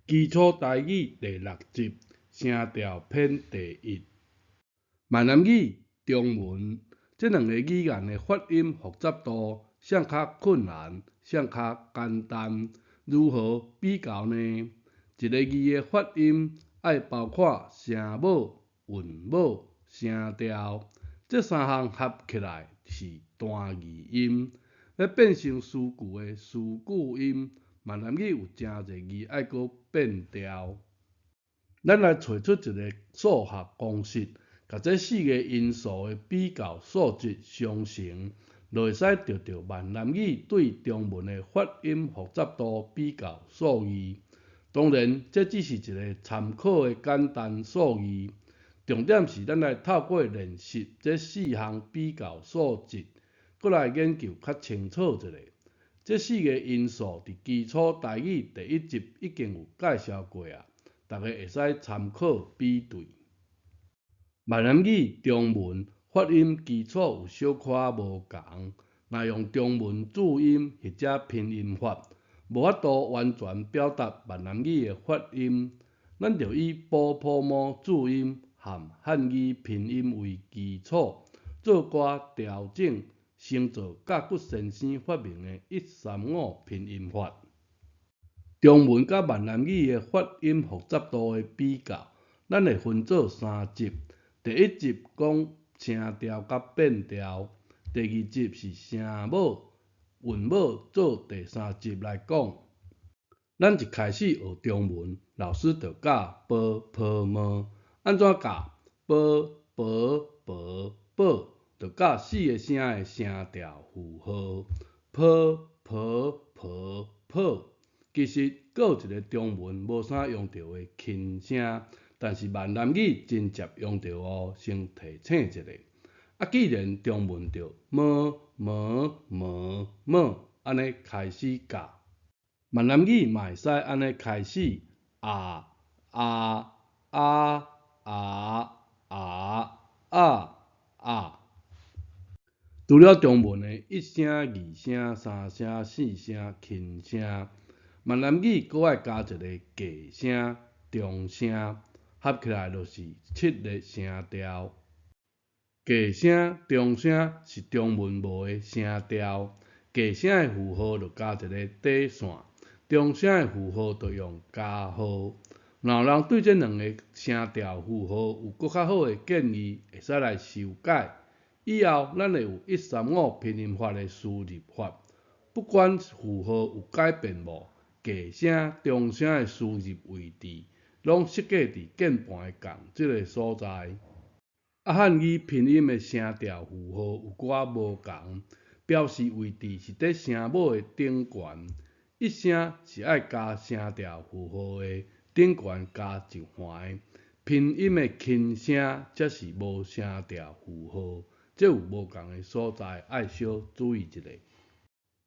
基础台语第6集，声调篇第1。闽南语、中文这两个语言的发音复杂度，谁较困难，谁较简单？如何比较呢？一个字的发音要包括声母、韵母、声调，这三项合起来是单字音。要变成词句的词句音，闽南语有真侪字要搁变调。咱来找出一个数学公式，甲这4个因素的比较数值相乘，就会使得到闽南语对中文的发音复杂度比较数字。当然，这只是一个参考的简单数字，重点是咱来透过练习这4项比较数值，搁来研究较清楚一下。这4个因素伫基础台语第1集已经有介绍过啊。大家会使参考比对。闽南语、中文发音基础有小可无同，若用中文注音或者拼音法，无法度完全表达闽南语的发音，咱就以波普摩注音和汉语拼音为基础，做寡调整，成做甲骨先生发明的135拼音法。中文甲闽南语的发音复杂度的比较，咱会分做3集。第1集讲声调甲变调，第2集是声母、韵母做第3集来讲。咱一开始学中文，老师就教波普摩，安怎教？波波波波，就教4个声的声调符号，波波波波。其实，阁有一个中文无啥用到的轻声，但是闽南语真常用到哦，先提醒一下。既然中文就么么么么安尼开始教，闽南语嘛会使安尼开始啊啊啊啊啊啊啊。除了中文的1声、2声、3声、4声轻声。闽南语阁爱加一个假声、中声，合起来就是7个声调。假声、中声是中文无的声调，假声的符号就加一个底线，中声的符号就用加号。若有人对这2个声调符号有搁较好的建议，会使来修改。以后咱会有135拼音法的输入法，不管符号有改变无。假声、中声的输入位置，拢设计伫键盘的杠这个所在。汉语拼音的声调符号有寡无同，标示位置是伫声母的顶悬，一声是爱加声调符号的顶悬加一横，拼音的轻声则是无声调符号，这有无同的所在，爱小注意一下。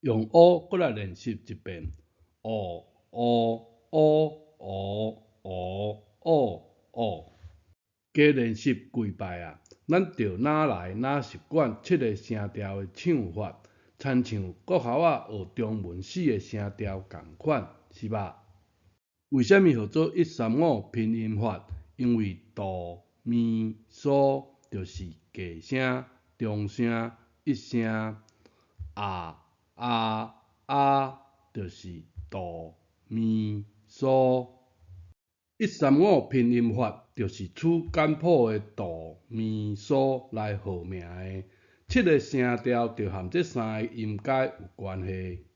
用乌过来练习一遍。哦哦哦哦哦哦哦，加练习几摆啊，咱就哪来哪习惯7个声调的唱法，亲像国校学中文4个声调同款，是吧？为什么号做135拼音法？因为哆、咪、嗦就是假声、中声、1声，啊啊啊就是哆、咪、嗦。135拼音法就是取简谱的哆、咪、嗦来号名的，7个声调就和这3个音阶有关系。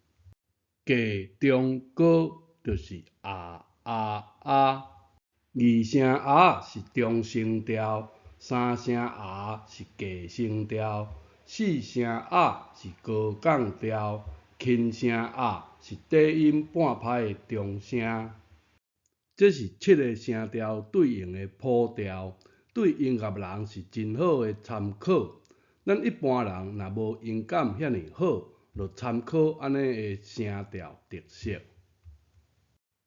假、中、高就是啊啊啊，2声啊是中声调，3声啊是假声调，4声啊是高降调，轻声啊是低音半拍的中声。这是7个声调对应的谱调，对音乐人是真好的参考。咱一般人若无音感遐尼好，就参考安尼的声调特色。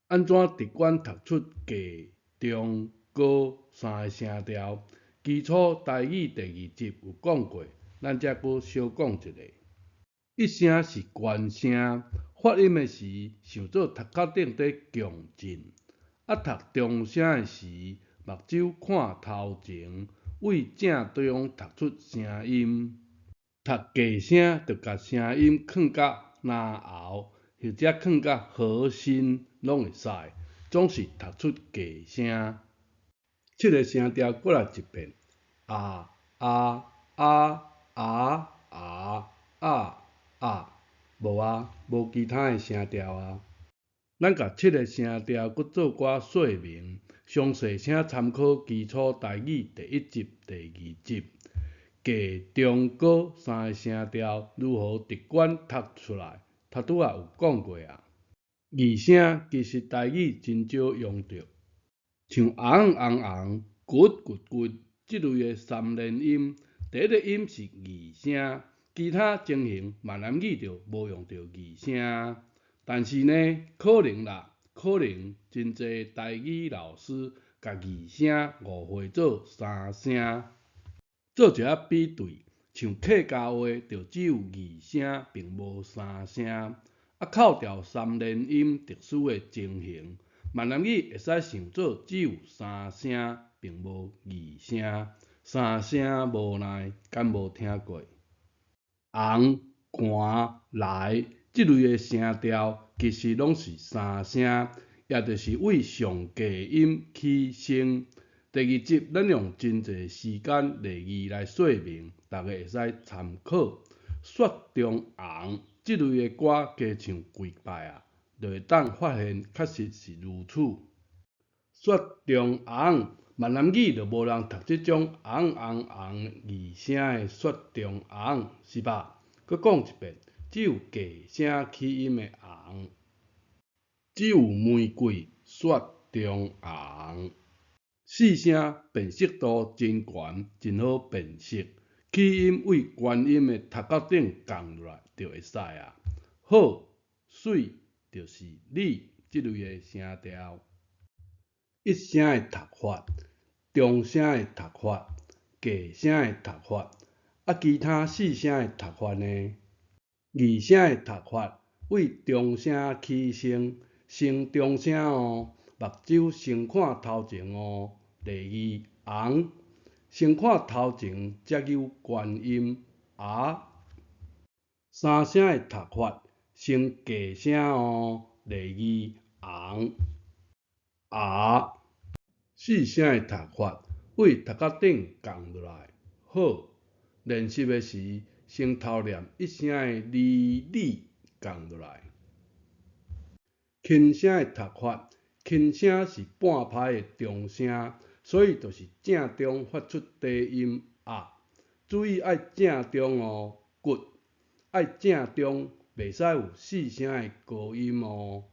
安怎直观读出假、中、高3个声调？基础台语第2集有讲过，咱则搁小讲一下。1声是悬声，发音的时像做头壳顶在强震。读中声诶时，目睭看头前，为正中读出声音。读假声，着甲声音放甲篮后，或者放甲核心，拢会使。总是读出假声。七个声调过来一遍：啊啊啊啊啊啊啊，无啊，无其他诶声调啊。咱甲七个声调搁做寡说明，详细请参考基础台语第1集、第2集。假、中、高三个声调如何直观读出来？拄仔有讲过啊。二声其实台语真少用到，像昂昂昂、骨骨骨即类的三连音，第一个音是二声，其他情形闽南语就无用到二声。但是呢，可能真侪台语老师甲二声误会做三声。做一下比对，像客家话就只有二声，并无三声。扣掉三连音特殊的情形，闽南语会使想做只有三声，并无二声。三声无奈，敢无听过？红、寒、来即类的声调，其实拢是三声，也就是为上假音起声。第2集咱用真侪时间例语来说明，大家会使参考。雪中红即类的歌加唱几摆啊，就会当发现确实是如此。雪中红，闽南语就无人读即种红红红二声的雪中红，是吧？佮讲一遍，只有假声起音的红，只有玫瑰雪中红。四声辨识度真悬，真好辨识。起音为原音的头壳顶降落来就会使啊。好、水就是你即类的声调。一声的读法，中声的读法，假声的读法，其他四声的读法呢？二声的读法为中声起声，升中声哦，目睭先看头前哦。例如红，先看头前才有原音啊。三声的读法升假声哦，例如红啊。四声的读法为头壳顶降落来。好，练习的时先头念一声的你降落来。轻声的读法，轻声是半拍的中声，所以就是正中发出低音啊。注意爱正中哦，骨爱正中，袂使有四声的高音哦。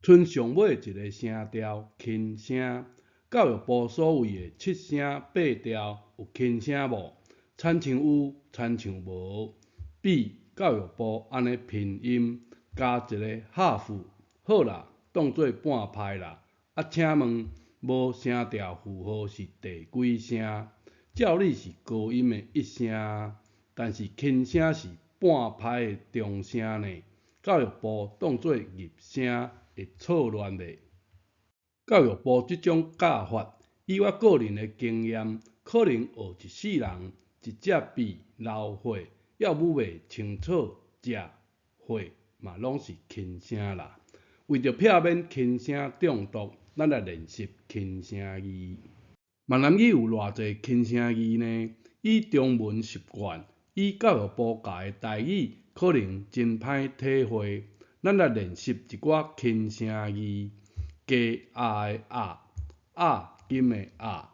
剩上尾一个声调轻声，教育部所谓的七声八调有轻声无？亲像有，亲像无。比教育部安尼拼音加一个哈符。好啦，当做半拍啦。请问无声调符号是第几声？照理是高音的一声，但是轻声是半拍的中声呢。教育部当做入声会错乱袂？教育部这种教法，以我个人的经验，可能学一世人，一只笔老火，要母袂清楚，食火嘛拢是轻声啦。为着避免轻声中毒，咱来练习轻声字。闽南语有偌济轻声字呢？以中文习惯，以教育部教的台语，可能真歹体会。咱来练习一寡轻声字，加啊的啊金的啊。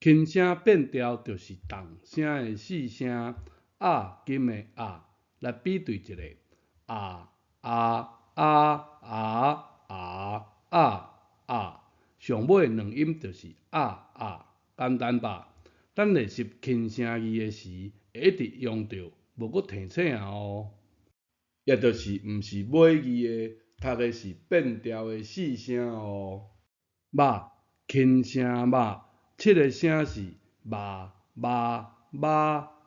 轻声变调就是动声的四声啊金的啊，来比对一下啊啊啊啊啊啊啊，上尾两音就是啊啊，简单吧？咱练习轻声字的时，会一直用到，无搁提醒哦。也就是毋是尾字的，读的是变调的四声哦。肉，轻声肉，七个声是肉肉肉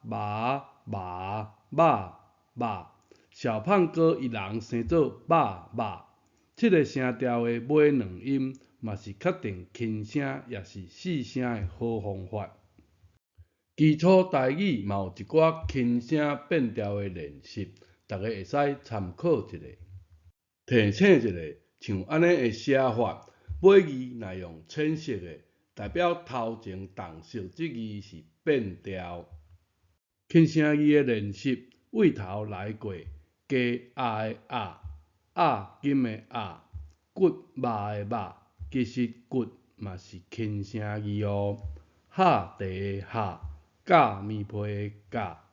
肉肉肉肉。小胖哥一人生做肉肉。七个声调的尾两音，嘛是确定轻声也是细声的好方法。基础台语嘛有一寡轻声变调的练习，大家会使参考一下。提醒一下，像安尼的写法，尾字若用浅色的，代表头前重色即字是变调。轻声字的练习，位头来过，加鸭的鸭，鸭金的鸭，骨肉的肉，其实骨嘛是轻声字哦。下地的下，假面皮的假，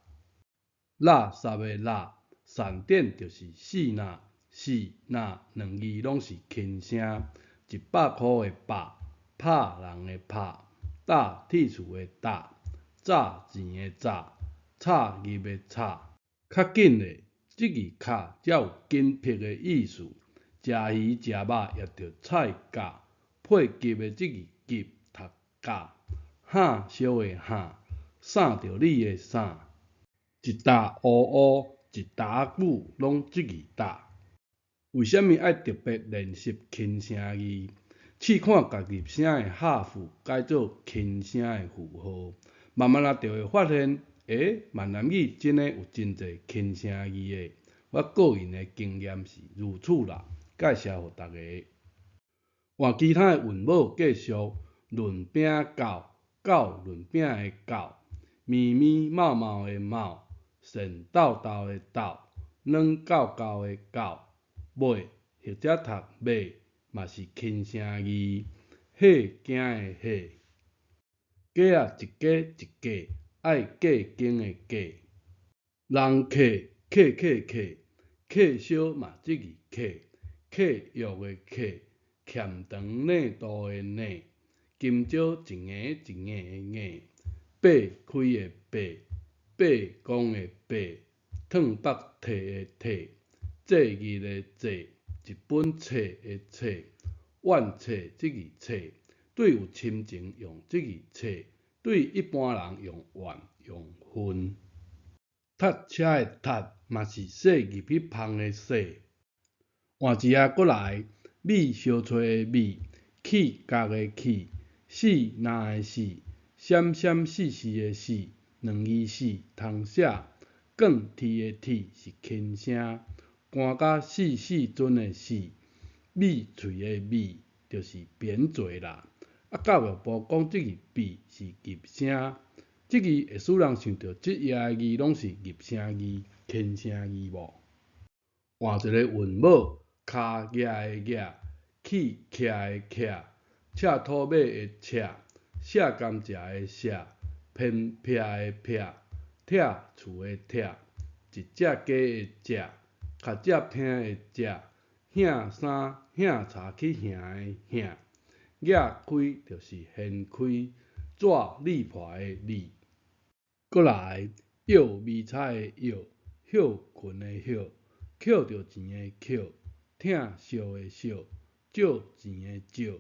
垃圾的垃，散点就是四呐，四呐两字拢是轻声。100块的百，拍人的拍，搭铁厝的搭，炸钱的炸，插入的插。较紧的，即字卡才有紧迫的意思。食鱼食肉也着菜价，配急的即字急读价。喊烧的喊，啥着你的啥。一沓乌乌，一沓久，拢即字搭。为什么爱特别练习轻声字？试看家入声的下符改做轻声的符号，慢慢就会发现，闽南语真的有真侪轻声字的。我个人的经验是如此啦，介绍给大家。换其他的韵母继续，润饼狗，狗润饼的狗，咪咪毛毛的毛，跣豆豆的豆，软狗狗的狗，马或者读马，嘛是轻声字。吓惊的吓，鸡啊一家一家，爱嫁经的嫁。人客客客客，客烧嘛即字客，客药的客，欠长内度的内，金蕉一硬一硬的硬，八开的八，八公的八，烫北摕的摕，节日的节，一本册的册，怨册即字册，对有亲情用即字册，对一般人用怨用恨。读车的读嘛是细入去芳的细。换一下过来，米烧炊的米，起角的起，死哪的死，闪闪死死的死，两字死通写。降铁的铁是轻声，寒甲死死准的死，米喙的米就是扁嘴啦。教育部讲即字闭是入声。即字会使人想到即页的字拢是入声字、轻声字无？换一个韵母，脚夹的夹，起徛的徛，赤土马的赤，写甘蔗的写，偏僻的僻，拆厝的拆，一只鸡的只，较只听的只，杏衫杏茶去杏的杏，額開就是掀開，纸理破的理。过来，药味菜的药，休困的休，捡着钱的捡，疼惜的惜，借钱的借，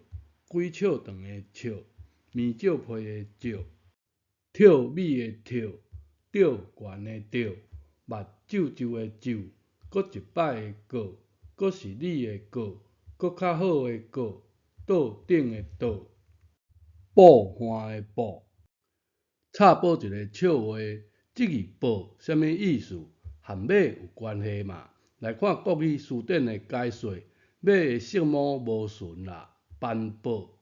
几笑长的笑，面借皮的借，跳米的跳，钓悬的钓，目睭睭的睭，搁一摆的过，搁是你的过，搁较好的过，倒顶的倒，补换的补。插播一个笑话，即字报什么意思？和马有关系嘛？来看国语词典的解说，马的色母无顺啦，斑驳。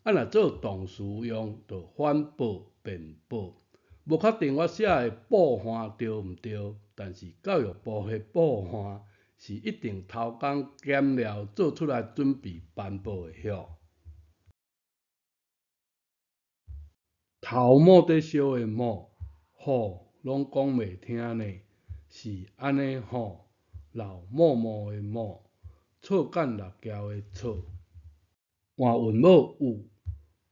若做动词用，就反驳、辩驳。无确定我写的报刊对毋对，但是教育部的报刊是一定头工检了做出来准备颁布的许。头毛在烧的毛，吼拢讲袂听呢，是安尼吼，老某某的某，错间六条的错。换韵母有，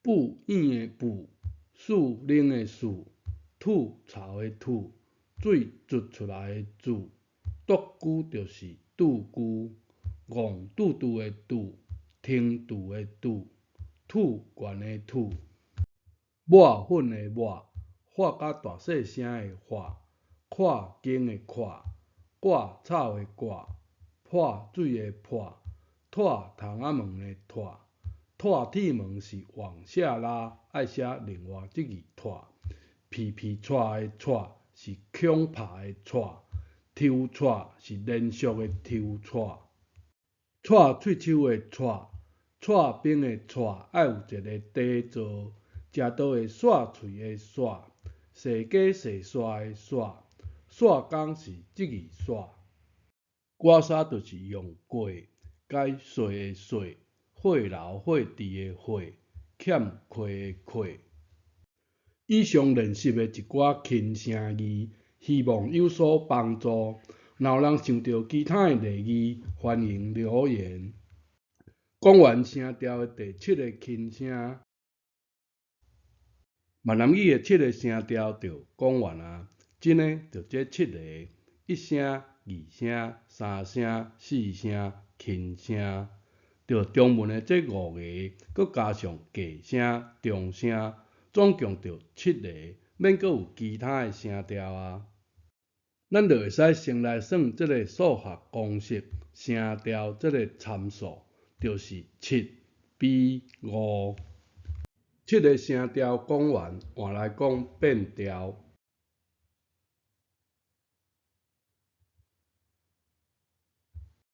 不硬的不，树冷的树，吐槽的吐，水捽出来的水，独居就是独居，戆拄拄的拄，听拄的拄，吐悬的吐。抹粉的抹，发甲大细声的发，看经的看，挂草的挂，破水的破，拓窗仔门的拓，拓铁门是往下拉，爱写另外一字拓。皮皮带的带是恐怕的带，抽带是连续的抽带。带喙手的带，带边的带爱有一个底座，食倒会刷喙的刷，洗家洗刷的刷，刷工是即字刷。刮痧就是用过，解细的细，火流火池的火，欠亏的亏。以上练习的一寡轻声字，希望有所帮助。若有人想到其他的例语，欢迎留言。讲完声调的第7个轻声，闽南语的7个声调就讲完啊。真的就这7个，一声、二声、三声、四声、轻声，就中文的这5个，佮加上假声、中声，总共就7个，免佮有其他的声调啊。咱就会使先来算这个数学公式，声调这个参数就是7比5。7个声调讲完，换来讲变调。